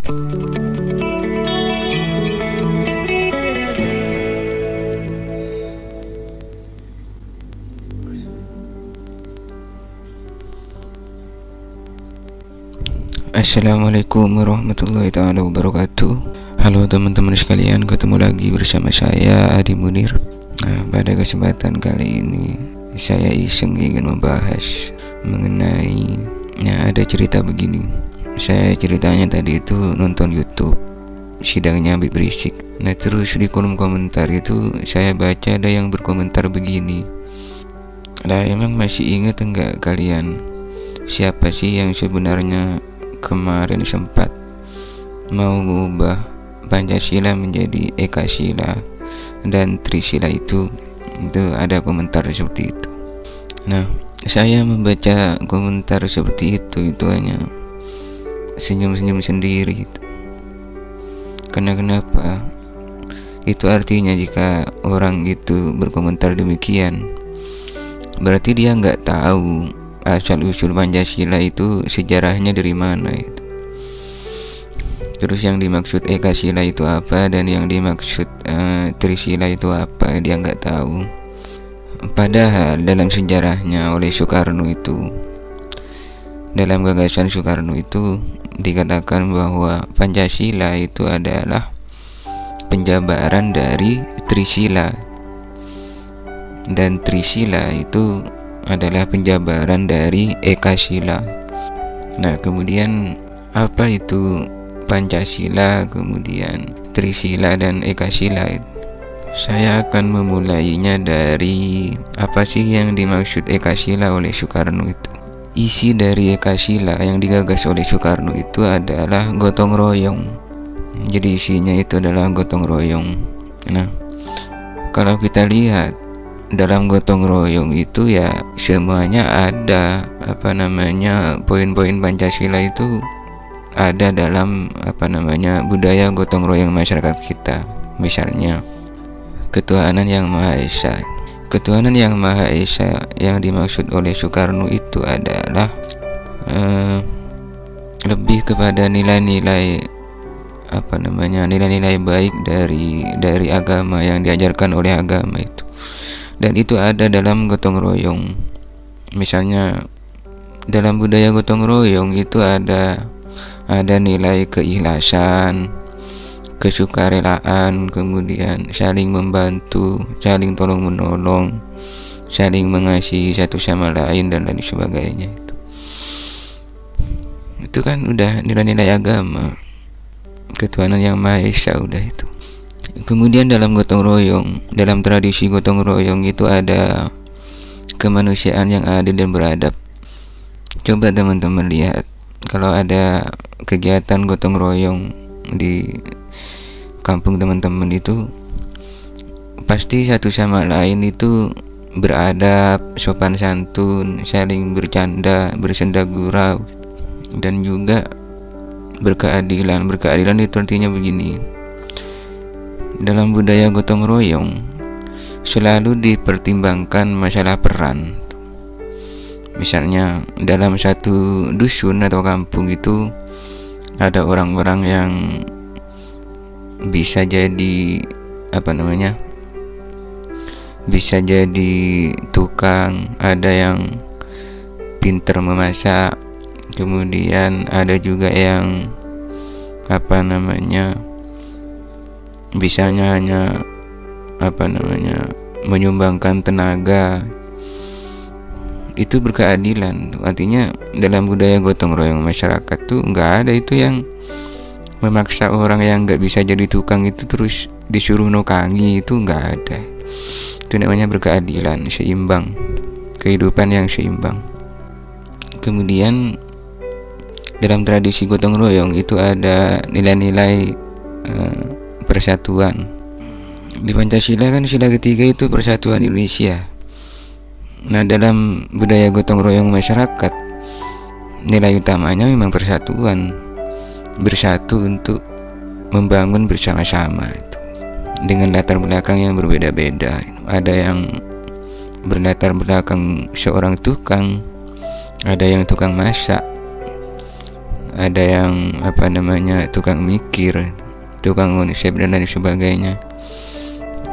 Assalamualaikum warahmatullahi taala wabarakatuh. Halo teman-teman sekalian, ketemu lagi bersama saya Adi Munir. Pada kesempatan kali ini saya iseng ingin membahas mengenai ada cerita begini. Saya ceritanya tadi itu nonton YouTube sidangnya Habib Rizik. Terus di kolom komentar itu saya baca ada yang berkomentar begini. Emang masih ingat enggak kalian siapa sih yang sebenarnya kemarin sempat mau mengubah Pancasila menjadi Ekasila dan Trisila? Itu ada komentar seperti itu. Saya membaca komentar seperti itu hanya senyum-senyum sendiri gitu. Karena kenapa? Itu artinya jika orang itu berkomentar demikian, berarti dia nggak tahu asal usul Pancasila itu sejarahnya dari mana itu. Terus yang dimaksud Ekasila itu apa dan yang dimaksud Trisila itu apa, dia nggak tahu. Padahal dalam sejarahnya oleh Soekarno itu, dalam gagasan Soekarno itu dikatakan bahwa Pancasila itu adalah penjabaran dari Trisila, dan Trisila itu adalah penjabaran dari Ekasila. Kemudian apa itu Pancasila, kemudian Trisila dan Ekasila? Saya akan memulainya dari apa sih yang dimaksud Ekasila oleh Soekarno itu. Isi dari Ekasila yang digagas oleh Soekarno itu adalah gotong royong. Jadi isinya itu adalah gotong royong. Kalau kita lihat dalam gotong royong itu ya semuanya ada poin-poin Pancasila itu ada dalam budaya gotong royong masyarakat kita. Misalnya ketuhanan yang Maha Esa. Ketuhanan yang Maha Esa yang dimaksud oleh Soekarno itu adalah lebih kepada nilai-nilai nilai-nilai baik dari agama yang diajarkan oleh agama itu. Dan itu ada dalam gotong royong. Misalnya dalam budaya gotong royong itu ada nilai keikhlasan, kesukarelaan, kemudian saling membantu, saling tolong menolong, saling mengasihi satu sama lain dan lain sebagainya. Itu kan udah nilai-nilai agama, ketuhanan yang Maha Esa, udah itu. Kemudian dalam gotong royong, dalam tradisi gotong royong itu ada kemanusiaan yang adil dan beradab. Coba teman-teman lihat, kalau ada kegiatan gotong royong di kampung teman-teman itu, pasti satu sama lain itu beradab, sopan santun, saling bercanda, bersenda gurau, dan juga berkeadilan. Berkeadilan itu artinya begini. Dalam budaya gotong royong selalu dipertimbangkan masalah peran. Misalnya dalam satu dusun atau kampung itu ada orang-orang yang bisa jadi bisa jadi tukang, ada yang pinter memasak, kemudian ada juga yang bisanya hanya menyumbangkan tenaga. Itu berkeadilan. Artinya dalam budaya gotong royong masyarakat tuh nggak ada itu yang memaksa orang yang nggak bisa jadi tukang itu terus disuruh nokangi, itu nggak ada. Itu namanya berkeadilan, seimbang, kehidupan yang seimbang. Kemudian dalam tradisi gotong royong itu ada nilai-nilai persatuan. Di Pancasila kan sila ketiga itu persatuan Indonesia. Dalam budaya gotong royong masyarakat, nilai utamanya memang persatuan, bersatu untuk membangun bersama-sama itu. Dengan latar belakang yang berbeda-beda. Ada yang berlatar belakang seorang tukang, ada yang tukang masak, ada yang tukang mikir, tukang konsep dan lain sebagainya.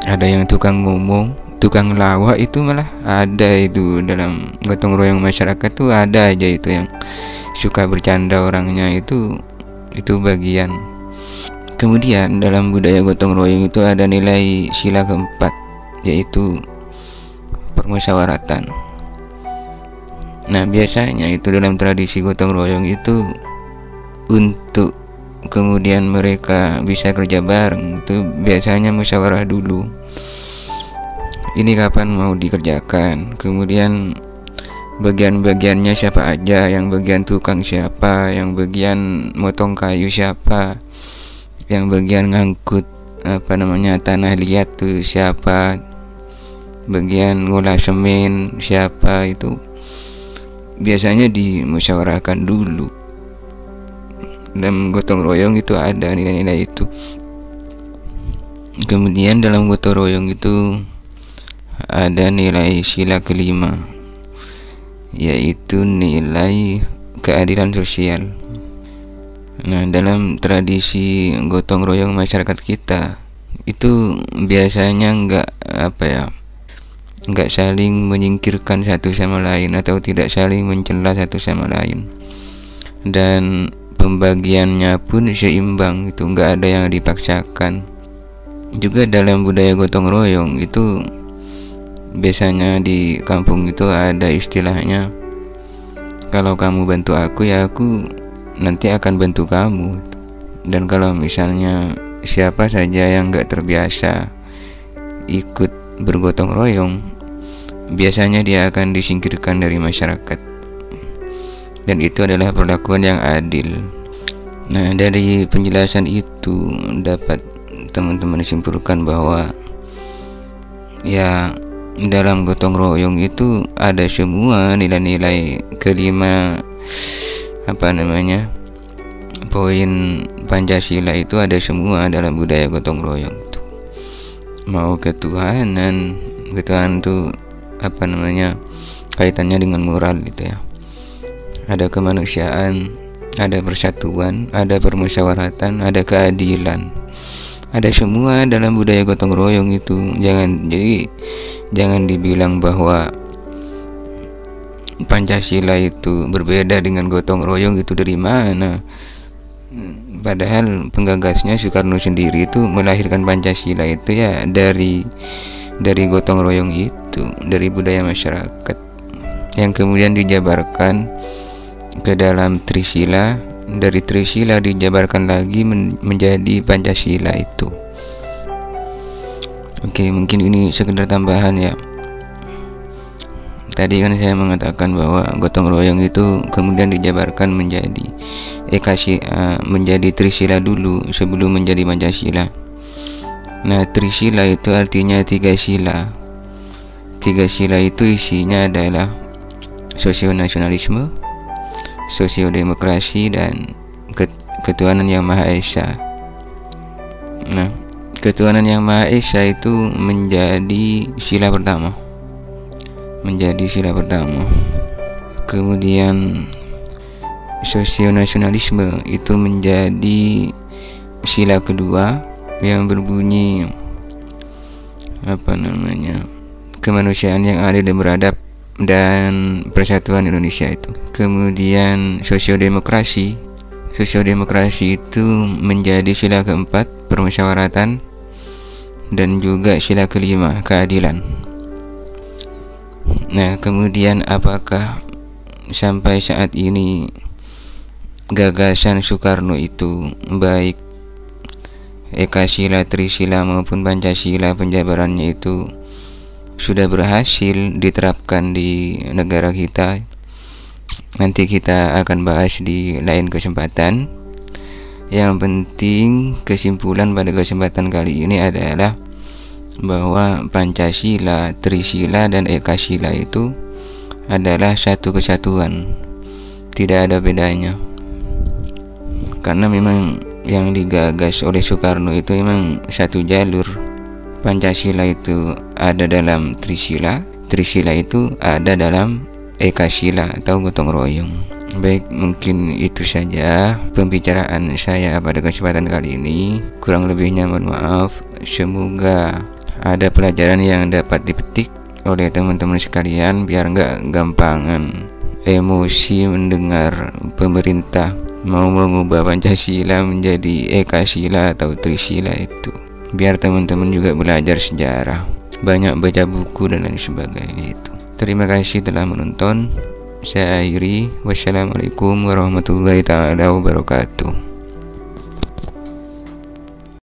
Ada yang tukang ngomong, tukang lawak, itu malah ada itu dalam gotong royong masyarakat tuh, ada aja itu yang suka bercanda orangnya, itu bagian. Kemudian dalam budaya gotong royong itu ada nilai sila keempat, yaitu permusyawaratan. Nah, biasanya itu dalam tradisi gotong royong itu, untuk kemudian mereka bisa kerja bareng itu biasanya musyawarah dulu. Ini kapan mau dikerjakan, kemudian bagian-bagiannya siapa aja, yang bagian tukang siapa, yang bagian motong kayu siapa, yang bagian ngangkut tanah liat tuh siapa, bagian ngolah semen siapa, itu biasanya dimusyawarahkan dulu. Dalam gotong royong itu ada nilai-nilai itu. Kemudian dalam gotong royong itu ada nilai sila kelima, yaitu nilai keadilan sosial. Nah, dalam tradisi gotong royong masyarakat kita itu biasanya nggak saling menyingkirkan satu sama lain, atau tidak saling mencela satu sama lain, dan pembagiannya pun seimbang, itu nggak ada yang dipaksakan. Juga dalam budaya gotong royong itu biasanya di kampung itu ada istilahnya, kalau kamu bantu aku, ya aku nanti akan bantu kamu. Dan kalau misalnya siapa saja yang nggak terbiasa ikut bergotong royong, biasanya dia akan disingkirkan dari masyarakat, dan itu adalah perlakuan yang adil. Nah, dari penjelasan itu dapat teman-teman simpulkan bahwa ya, dalam gotong royong itu ada semua nilai-nilai kelima poin Pancasila, itu ada semua dalam budaya gotong royong itu. Mau ketuhanan tuh kaitannya dengan moral gitu ya. Ada kemanusiaan, ada persatuan, ada permusyawaratan, ada keadilan. Ada semua dalam budaya gotong royong itu. Jangan dibilang bahwa Pancasila itu berbeda dengan gotong royong, itu dari mana? Padahal penggagasnya Soekarno sendiri itu melahirkan Pancasila itu ya dari gotong royong itu, dari budaya masyarakat, yang kemudian dijabarkan ke dalam Trisila. Dari Trisila dijabarkan lagi menjadi Pancasila itu. Oke, mungkin ini sekedar tambahan ya. Tadi kan saya mengatakan bahwa gotong royong itu kemudian dijabarkan menjadi menjadi Trisila dulu sebelum menjadi Pancasila. Nah, Trisila itu artinya 3 sila. 3 sila itu isinya adalah sosionasionalisme, sosiodemokrasi, dan ketuhanan yang Maha Esa. Nah, ketuhanan yang Maha Esa itu menjadi sila pertama. Kemudian sosionasionalisme itu menjadi sila kedua, yang berbunyi kemanusiaan yang adil dan beradab dan persatuan Indonesia itu. Kemudian sosiodemokrasi itu menjadi sila keempat, permusyawaratan, dan juga sila kelima, keadilan. Nah, kemudian apakah sampai saat ini gagasan Soekarno itu, baik Ekasila, Trisila maupun Pancasila, penjabarannya itu sudah berhasil diterapkan di negara kita? Nanti kita akan bahas di lain kesempatan. Yang penting kesimpulan pada kesempatan kali ini adalah bahwa Pancasila, Trisila, dan Ekasila itu adalah satu kesatuan, tidak ada bedanya. Karena memang yang digagas oleh Soekarno itu memang satu jalur. Pancasila itu ada dalam Trisila, Trisila itu ada dalam Ekasila atau gotong royong. Baik, mungkin itu saja pembicaraan saya pada kesempatan kali ini. Kurang lebihnya mohon maaf. Semoga ada pelajaran yang dapat dipetik oleh teman-teman sekalian, biar nggak gampangan emosi mendengar pemerintah mau mengubah Pancasila menjadi Ekasila atau Trisila itu. Biar teman-teman juga belajar sejarah, banyak baca buku dan lain sebagainya itu. Terima kasih telah menonton. Saya akhiri. Wassalamualaikum warahmatullahi taala wabarakatuh.